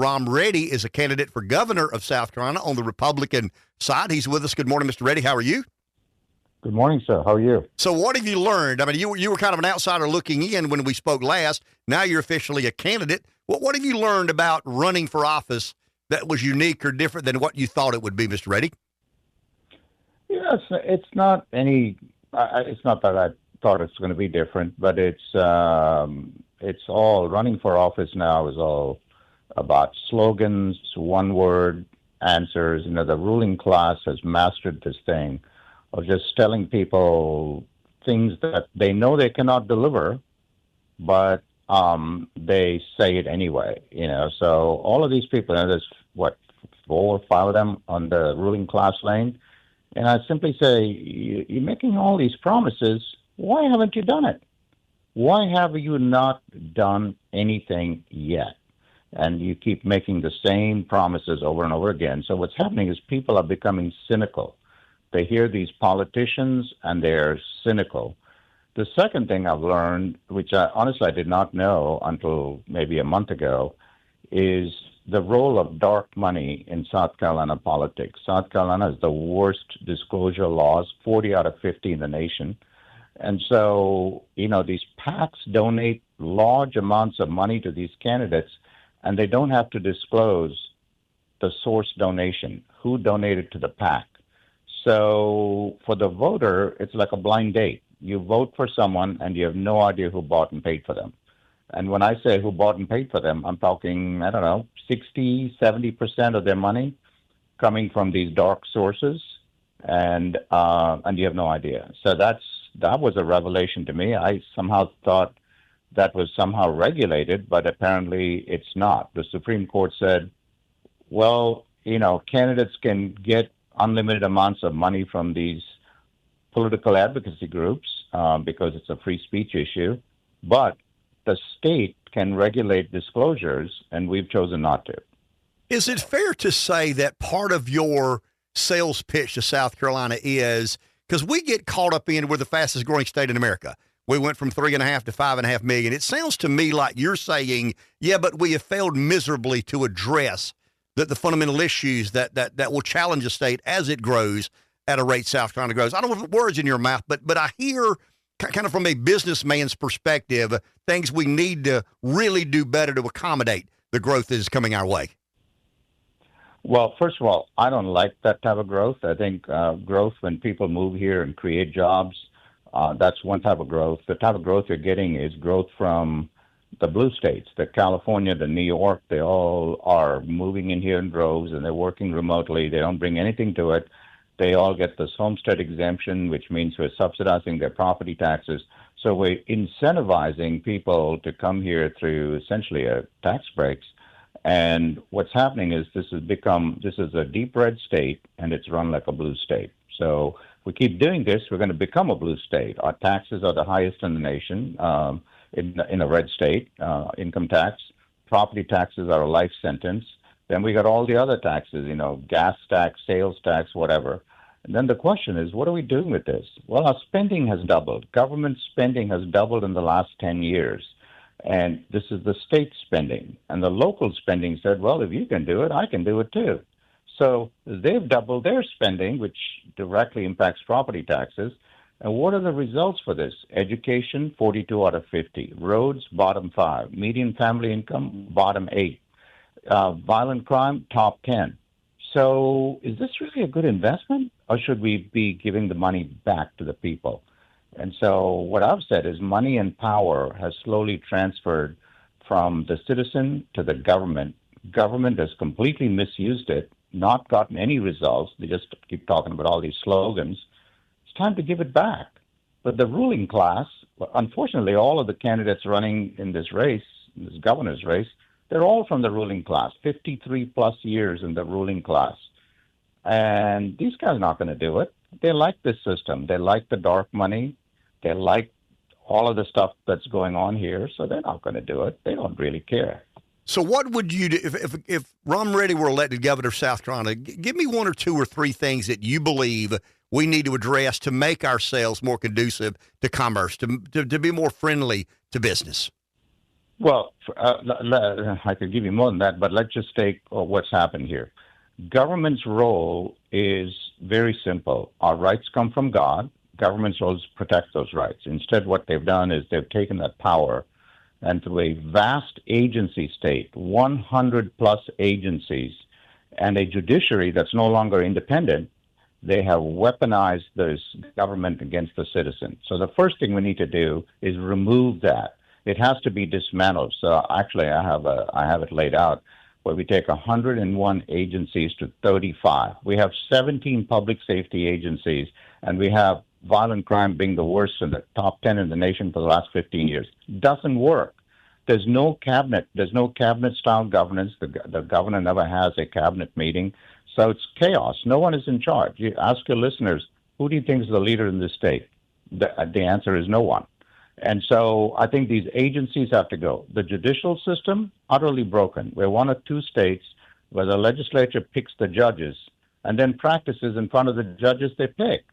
Rom Reddy is a candidate for governor of South Carolina on the Republican side. He's with us. Good morning, Mr. Reddy. How are you? Good morning, sir. How are you? So what have you learned? I mean, you were kind of an outsider looking in when we spoke last. Now you're officially a candidate. What have you learned about running for office that was unique or different than what you thought it would be, Mr. Reddy? Yes, it's not any. It's not that I thought it's going to be different, but it's all running for office now is all about slogans, one-word answers. You know, the ruling class has mastered this thing of just telling people things that they know they cannot deliver, but they say it anyway. You know, so all of these people, there's what 4 or 5 of them on the ruling class lane. And I simply say, you're making all these promises. Why haven't you done it? Why have you not done anything yet? And you keep making the same promises over and over again. So what's happening is people are becoming cynical. They hear these politicians and they're cynical. The second thing I've learned, which honestly I did not know until maybe a month ago, is the role of dark money in South Carolina politics. South Carolina has the worst disclosure laws, 40 out of 50 in the nation. And so, you know, these PACs donate large amounts of money to these candidates, and they don't have to disclose the source donation, who donated to the PAC. So for the voter, it's like a blind date. You vote for someone, and you have no idea who bought and paid for them. And when I say who bought and paid for them, I'm talking, 60, 70% of their money coming from these dark sources, and you have no idea. So that was a revelation to me. I somehow thought that was somehow regulated, but apparently it's not. The Supreme Court said, well, you know, candidates can get unlimited amounts of money from these political advocacy groups because it's a free speech issue, but the state can regulate disclosures, and we've chosen not to. Is it fair to say that part of your sales pitch to South Carolina is, because we get caught up in, we're the fastest growing state in America. We went from 3.5 to 5.5 million. It sounds to me like you're saying, yeah, but we have failed miserably to address the fundamental issues that will challenge the state as it grows at a rate South Carolina grows. I don't want to put words in your mouth, but I hear kind of from a businessman's perspective, things we need to really do better to accommodate the growth that is coming our way. Well, first of all, I don't like that type of growth. I think growth when people move here and create jobs, that's one type of growth. The type of growth you're getting is growth from the blue states, the California, the New York. They all are moving in here in droves, and they're working remotely. They don't bring anything to it. They all get this homestead exemption, which means we're subsidizing their property taxes. So we're incentivizing people to come here through essentially tax breaks. And what's happening is this is a deep red state, and it's run like a blue state. So if we keep doing this, we're going to become a blue state. Our taxes are the highest in the nation in a red state, income tax. Property taxes are a life sentence. Then we got all the other taxes, you know, gas tax, sales tax, whatever. And then the question is, what are we doing with this? Well, our spending has doubled. Government spending has doubled in the last 10 years. And this is the state spending. And the local spending said, well, if you can do it, I can do it too. So they've doubled their spending, which directly impacts property taxes. And what are the results for this? Education, 42 out of 50. Roads, bottom 5. Median family income, bottom 8. Violent crime, top 10. So is this really a good investment, or should we be giving the money back to the people? And so what I've said is money and power has slowly transferred from the citizen to the government. Government has completely misused it, not gotten any results. They just keep talking about all these slogans. It's time to give it back. But the ruling class, unfortunately, all of the candidates running in this race, this governor's race, they're all from the ruling class, 53 plus years in the ruling class. And these guys are not going to do it. They like this system. They like the dark money. They like all of the stuff that's going on here. So they're not going to do it. They don't really care. So what would you do if Rom Reddy were elected governor of South Carolina? Give me 1 or 2 or 3 things that you believe we need to address to make ourselves more conducive to commerce, to be more friendly to business. Well, I could give you more than that, but let's just take what's happened here. Government's role is very simple. Our rights come from God. Government's role is to protect those rights. Instead, what they've done is they've taken that power and through a vast agency state, 100 plus agencies, and a judiciary that's no longer independent, they have weaponized this government against the citizen. So the first thing we need to do is remove that. It has to be dismantled. So actually, I have it laid out where we take 101 agencies to 35. We have 17 public safety agencies, and we have violent crime being the worst in the top 10 in the nation for the last 15 years. Doesn't work. There's no cabinet. There's no cabinet-style governance. The governor never has a cabinet meeting. So it's chaos. No one is in charge. You ask your listeners, who do you think is the leader in this state? The answer is no one. And so I think these agencies have to go. The judicial system, utterly broken. We're one of two states where the legislature picks the judges and then practices in front of the judges they pick.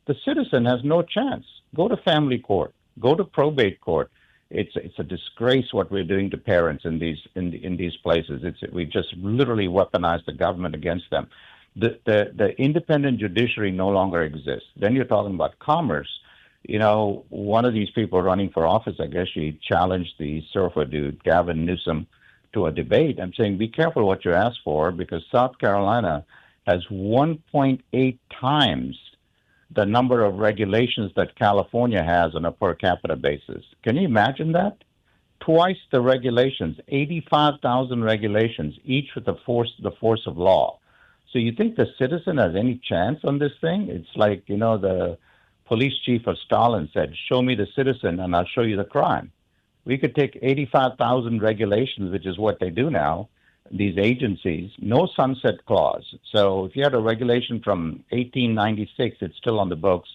The citizen has no chance. Go to family court. Go to probate court. It's a disgrace what we're doing to parents in these places. We just literally weaponize the government against them. The independent judiciary no longer exists. Then you're talking about commerce. You know, one of these people running for office, I guess she challenged the surfer dude, Gavin Newsom, to a debate. I'm saying, be careful what you ask for, because South Carolina has 1.8 times the number of regulations that California has on a per capita basis. Can you imagine that? Twice the regulations, 85,000 regulations, each with the force of law. So you think the citizen has any chance on this thing? It's like, you know, the police chief of Stalin said, show me the citizen and I'll show you the crime. We could take 85,000 regulations, which is what they do now, these agencies, no sunset clause. So if you had a regulation from 1896, it's still on the books.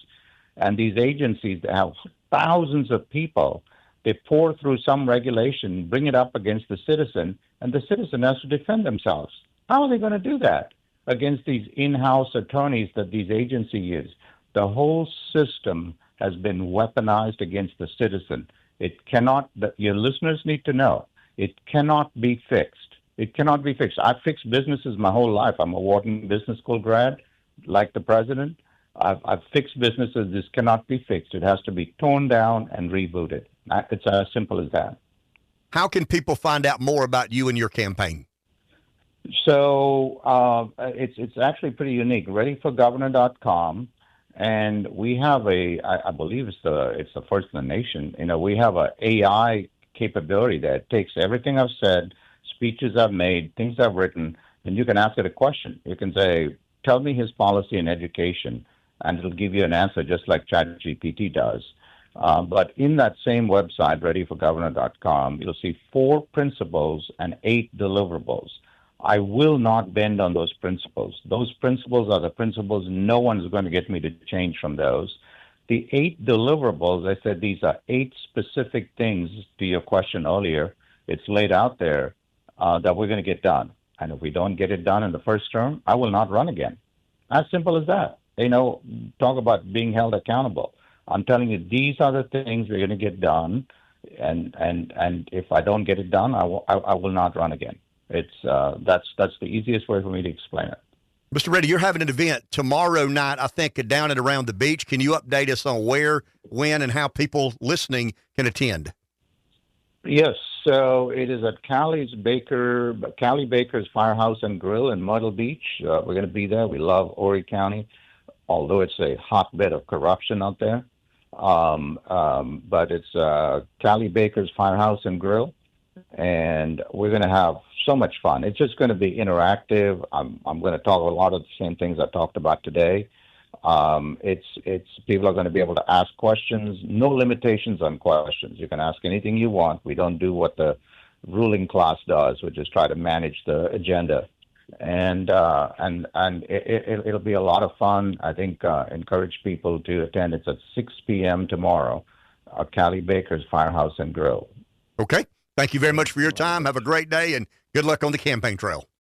And these agencies, they have thousands of people. They pour through some regulation, bring it up against the citizen, and the citizen has to defend themselves. How are they going to do that against these in-house attorneys that these agencies use? The whole system has been weaponized against the citizen. It cannot, your listeners need to know, it cannot be fixed. It cannot be fixed. I've fixed businesses my whole life. I'm a Wharton Business School grad, like the president. I've fixed businesses. This cannot be fixed. It has to be torn down and rebooted. It's as simple as that. How can people find out more about you and your campaign? So it's actually pretty unique. ReadyForGovernor.com. And we have I believe it's the first in the nation. You know, we have an AI capability that takes everything I've said, speeches I've made, things I've written, and you can ask it a question. You can say, tell me his policy in education, and it'll give you an answer just like ChatGPT does. But in that same website, readyforgovernor.com, you'll see 4 principles and 8 deliverables. I will not bend on those principles. Those principles are the principles. No one is going to get me to change from those. The 8 deliverables, I said these are 8 specific things to your question earlier. It's laid out there that we're going to get done. And if we don't get it done in the first term, I will not run again. As simple as that. You know, talk about being held accountable. I'm telling you, these are the things we're going to get done. And if I don't get it done, I will not run again. That's the easiest way for me to explain it. Mr. Reddy, you're having an event tomorrow night, I think, down and around the beach. Can you update us on where, when, and how people listening can attend? Yes. So it is at Callie Baker's Firehouse and Grill in Myrtle Beach. We're going to be there. We love Horry County, although it's a hotbed of corruption out there. But it's Callie Baker's Firehouse and Grill. And we're going to have so much fun. It's just going to be interactive. I'm going to talk a lot of the same things I talked about today. It's people are going to be able to ask questions. No limitations on questions. You can ask anything you want. We don't do what the ruling class does, which is try to manage the agenda. And it'll be a lot of fun. I think encourage people to attend. It's at 6 p.m. tomorrow. Callie Baker's Firehouse and Grill. Okay. Thank you very much for your time. Have a great day, and good luck on the campaign trail.